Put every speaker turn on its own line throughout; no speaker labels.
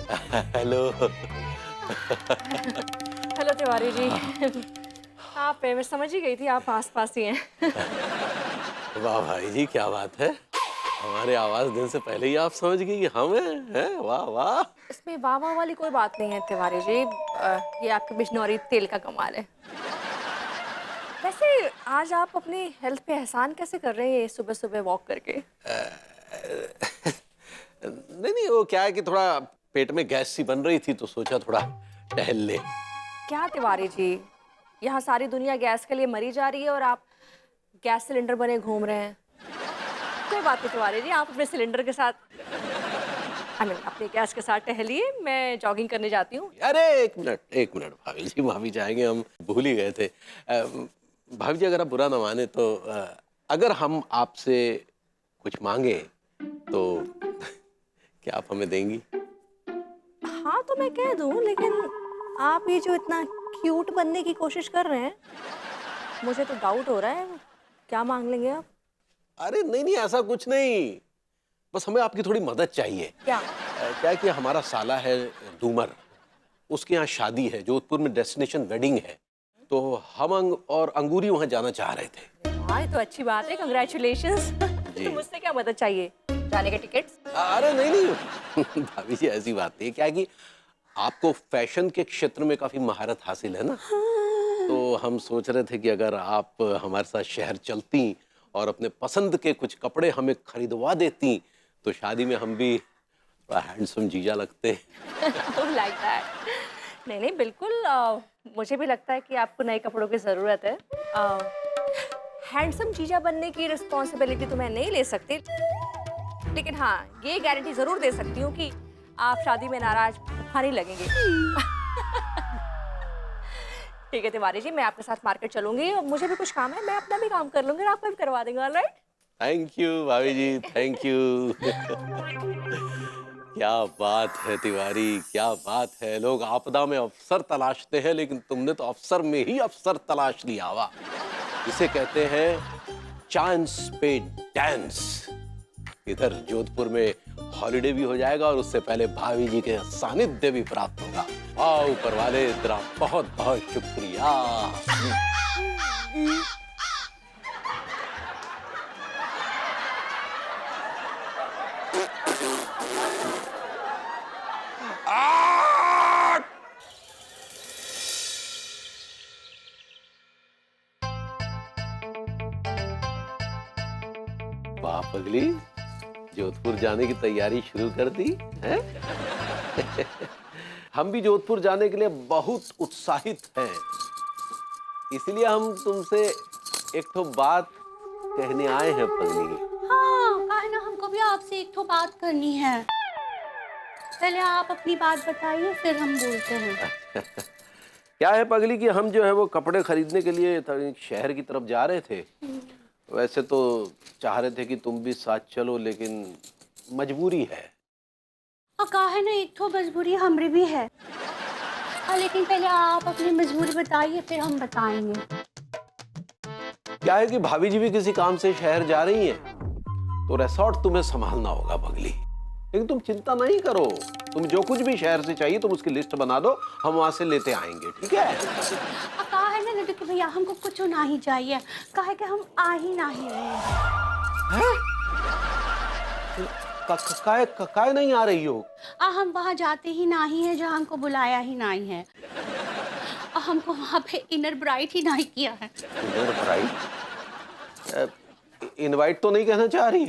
Hello.
Hello Tiwari ji. आप मैं समझ ही गई थी आप आस पास ही हैं।
वाह भाई जी, क्या बात है। हमारे आवाज देने से पहले ही आप समझ गई कि हम हैं। वाह वाह।
इसमें वाह वाह वाली कोई बात नहीं है तिवारी जी। ये आपके बिजनौरी तेल का कमाल है। वैसे आज आप अपनी हेल्थ पे एहसान कैसे कर रहे हैं सुबह सुबह वॉक करके?
नहीं नहीं, वो क्या है कि थोड़ा पेट में गैस सी बन रही थी तो सोचा थोड़ा टहल ले।
क्या तिवारी जी, यहाँ सारी दुनिया गैस के लिए मरी जा रही है और आप गैस सिलेंडर बने घूम रहे हैं। कोई बात नहीं तिवारी जी, आप अपने सिलेंडर के साथ अपने गैस के साथ टहलिए। मैं जॉगिंग करने जाती हूँ।
अरे एक मिनट भाभी जी, भाभी जाएंगे, हम भूल ही गए थे। भाभी जी अगर आप बुरा ना माने तो अगर हम आपसे कुछ मांगे तो क्या आप हमें देंगी?
हाँ तो मैं कह दूं, लेकिन आप ये जो इतना क्यूट बनने की कोशिश कर रहे हैं, मुझे तो डाउट हो रहा है। क्या मांग लेंगे आप?
अरे नहीं नहीं, ऐसा कुछ नहीं। बस हमें आपकी थोड़ी मदद चाहिए।
क्या?
क्या है कि हमारा साला है डूमर, उसके यहाँ शादी है, जोधपुर में डेस्टिनेशन वेडिंग है, तो हम और अंगूरी वहाँ जाना चाह रहे थे।
हाँ, ये तो अच्छी बात है, कंग्रेचुलेशंस।
जी।
तो मुझसे क्या मदद चाहिए? जाने के टिकट्स?
अरे नहीं नहीं भाभी जी ऐसी बात नहीं है। क्या है कि आपको फैशन के क्षेत्र में काफी महारत हासिल है ना, तो हम सोच रहे थे कि अगर आप हमारे साथ शहर चलती और अपने पसंद के कुछ कपड़े हमें खरीदवा देती तो शादी में हम भी थोड़ा हैंडसम जीजा लगते।
Like that. नहीं नहीं बिल्कुल, मुझे भी लगता है कि आपको नए कपड़ों की ज़रूरत है। हैंडसम जीजा बनने की रिस्पॉन्सिबिलिटी तो मैं नहीं ले सकती, लेकिन हाँ ये गारंटी ज़रूर दे सकती हूँ कि आप शादी में नाराज नहीं लगेंगे। ठीक है तिवारी जी, मैं आपके साथ मार्केट चलूंगी और मुझे भी कुछ काम है, मैं अपना भी काम कर लूंगी और आपको भी करवा देंगे। ऑलराइट?
थैंक यू भाभी जी, थैंक यू। क्या बात है तिवारी, क्या बात है। लोग आपदा में अफसर तलाशते हैं, लेकिन तुमने तो अफसर में ही अफसर तलाश लिया। वाह। इसे कहते हैं चांस पे डांस। इधर जोधपुर में हॉलिडे भी हो जाएगा और उससे पहले भाभी जी के सानिध्य भी प्राप्त होगा। वाह ऊपर वाले, तेरा बहुत बहुत शुक्रिया। वाह पगली, जोधपुर जाने की तैयारी शुरू कर दी है? हम भी जोधपुर जाने के लिए बहुत उत्साहित हैं। इसलिए हम तुमसे एक तो बात कहने आए हैं पगली।
हाँ, काहे ना हमको भी आपसे एक तो बात करनी है। पहले आप अपनी बात बताइए फिर हम बोलते हैं।
क्या है पगली कि हम जो है वो कपड़े खरीदने के लिए शहर की तरफ जा रहे थे। वैसे तो चाह रहे थे कि तुम भी साथ चलो, लेकिन मजबूरी है।
और काहे ना एक तो मजबूरी हमरी भी है। लेकिन पहले आप अपनी मजबूरी बताइए फिर हम बताएंगे।
क्या है कि भाभी जी भी किसी काम से शहर जा रही हैं, तो रिसोर्ट तुम्हें संभालना होगा पगली। लेकिन तुम चिंता नहीं करो, तुम जो कुछ भी शहर से चाहिए तुम उसकी लिस्ट बना दो, हम वहां से लेते आएंगे, ठीक है?
काहे ना लड्डू भैया हमको कुछ नहीं चाहिए, काहे कि हम आ ही नहीं रहे हैं।
काय नहीं आ रही हो?
हम वहाँ जाते ही नहीं है जहाँ हमको बुलाया ही नहीं है। हमको वहाँ पे इनर ब्राइट ही नहीं किया है।
Inner bright? इनवाइट तो नहीं कहना चाह रही?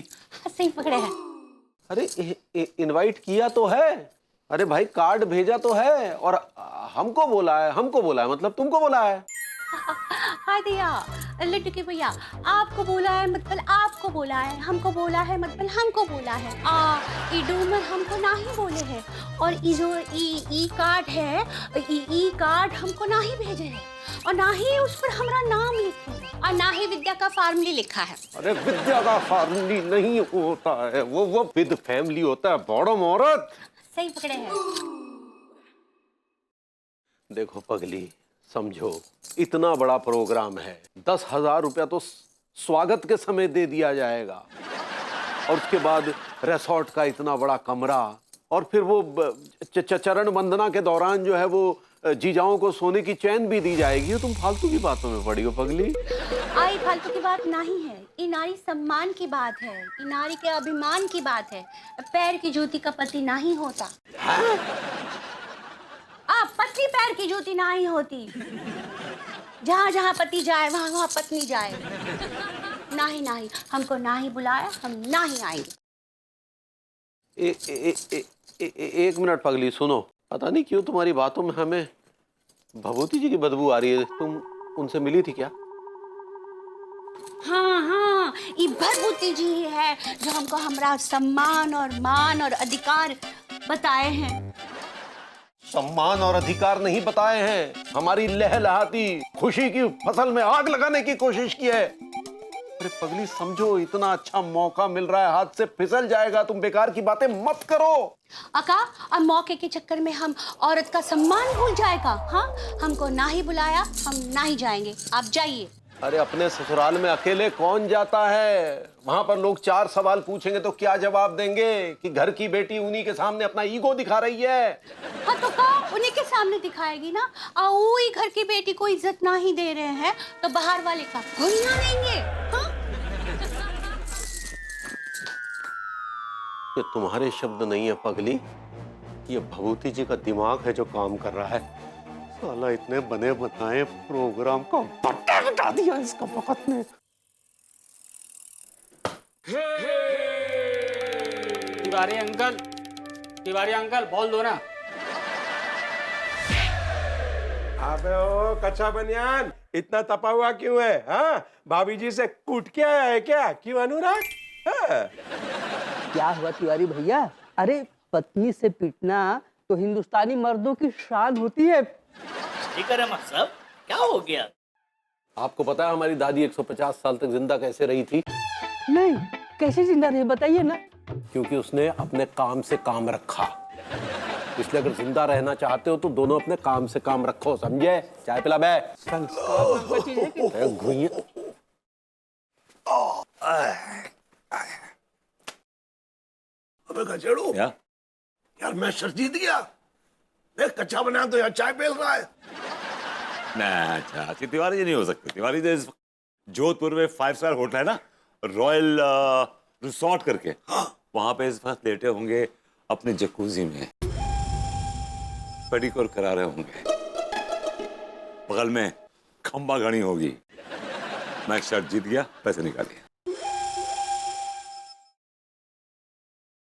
सही पकड़े हैं।
अरे इनवाइट किया तो है। अरे भाई कार्ड भेजा तो है और हमको बोला है, मतलब तुमको बोला है।
हाय दिया लड्डू के भैया, आपको बोला है मतलब आपको बोला है, हमको बोला है मतलब हमको बोला है। ई डूमर हमको नहीं बोले हैं और ई जो ई कार्ड है, ई कार्ड हमको नहीं भेजे हैं और ना ही उस पर हमारा नाम लिखा है और ना ही विद्या का फॉर्मली लिखा है।
अरे विद्या का फॉर्मली नहीं होता है, वो विद फैमिली होता है, बड़म औरत।
सही पकड़े हैं।
देखो पगली, समझो इतना बड़ा प्रोग्राम है, 10,000 रुपया तो स्वागत के समय दे दिया जाएगा और उसके बाद रिसोर्ट का इतना बड़ा कमरा, और फिर वो चरण वंदना के दौरान जो है वो जीजाओं को सोने की चैन भी दी जाएगी। तुम फालतू की बातों में पड़ी हो पगली।
आई फालतू की बात नहीं है, ये नारी सम्मान की बात है, ये नारी के अभिमान की बात है। पैर की जूती का पति नहीं होता। पत्नी पैर की जूती नहीं होती। जहाँ जहाँ पति जाए वहाँ वहाँ पत्नी जाए। नहीं नहीं, हमको नहीं बुलाया, हम नहीं आएंगे।
एक मिनट पगली, सुनो। पता नहीं क्यों तुम्हारी बातों में हमें भभूति जी की बदबू आ रही है। तुम उनसे मिली थी क्या?
हाँ हाँ, ये भभूति जी ही है जो हमको हमारा सम्मान और मान और अधिकार बताए हैं।
सम्मान और अधिकार नहीं बताए हैं, हमारी लहलहाती खुशी की फसल में आग लगाने की कोशिश की है। अरे पगली समझो, इतना अच्छा मौका मिल रहा है, हाथ से फिसल जाएगा। तुम बेकार की बातें मत करो।
अका, अब मौके के चक्कर में हम औरत का सम्मान भूल जाएगा। हाँ, हमको ना ही बुलाया, हम ना ही जाएंगे, आप जाइए।
अरे अपने ससुराल में अकेले कौन जाता है? वहां पर लोग 4 सवाल पूछेंगे तो क्या जवाब देंगे कि घर की बेटी उन्हीं के सामने अपना ईगो दिखा रही है।
हाँ तो का उन्हीं के सामने दिखाएगी ना। वही घर की बेटी को इज्जत ना ही दे रहे हैं तो बाहर वाले का घुड़ियां देंगे। हाँ?
ये तुम्हारे शब्द नहीं है पगली, ये भभूति जी का दिमाग है जो काम कर रहा है। साला इतने बने बनाए प्रोग्राम का बट्टा हटा दिया इसका वक्त में।
तिवारी अंकल बोल दो ना।
अबे ओ कच्चा बनियान, इतना तपा हुआ क्यों है? हाँ, भाभी जी से कूट के आया है क्या? क्यों अनुराग? हाँ।
क्या हुआ तिवारी भैया? अरे पत्नी से पिटना तो हिंदुस्तानी मर्दों की शान होती है।
साहब क्या हो गया?
आपको पता है हमारी दादी 150 साल तक जिंदा कैसे रही थी?
नहीं, कैसे जिंदा रही बताइए ना।
क्योंकि उसने अपने काम से काम रखा। इसलिए अगर जिंदा रहना चाहते हो तो दोनों अपने काम से काम रखो, समझे? चाय पिला बे।
अबे गजेड़ू यार, मैं सर जीत गया। देख कच्चा बना तो यार चाय पेल रहा है।
अच्छा तिवारी जी नहीं हो सकते। तिवारी जी जोधपुर में 5 स्टार होटल है ना, रॉयल रिसोर्ट करके, वहां पे इस वक्त लेटे होंगे अपने जकूजी में, पेडिक्योर करा रहे होंगे, बगल में खंबा घड़ी होगी। मैं शर्ट जीत गया, पैसे निकालिए।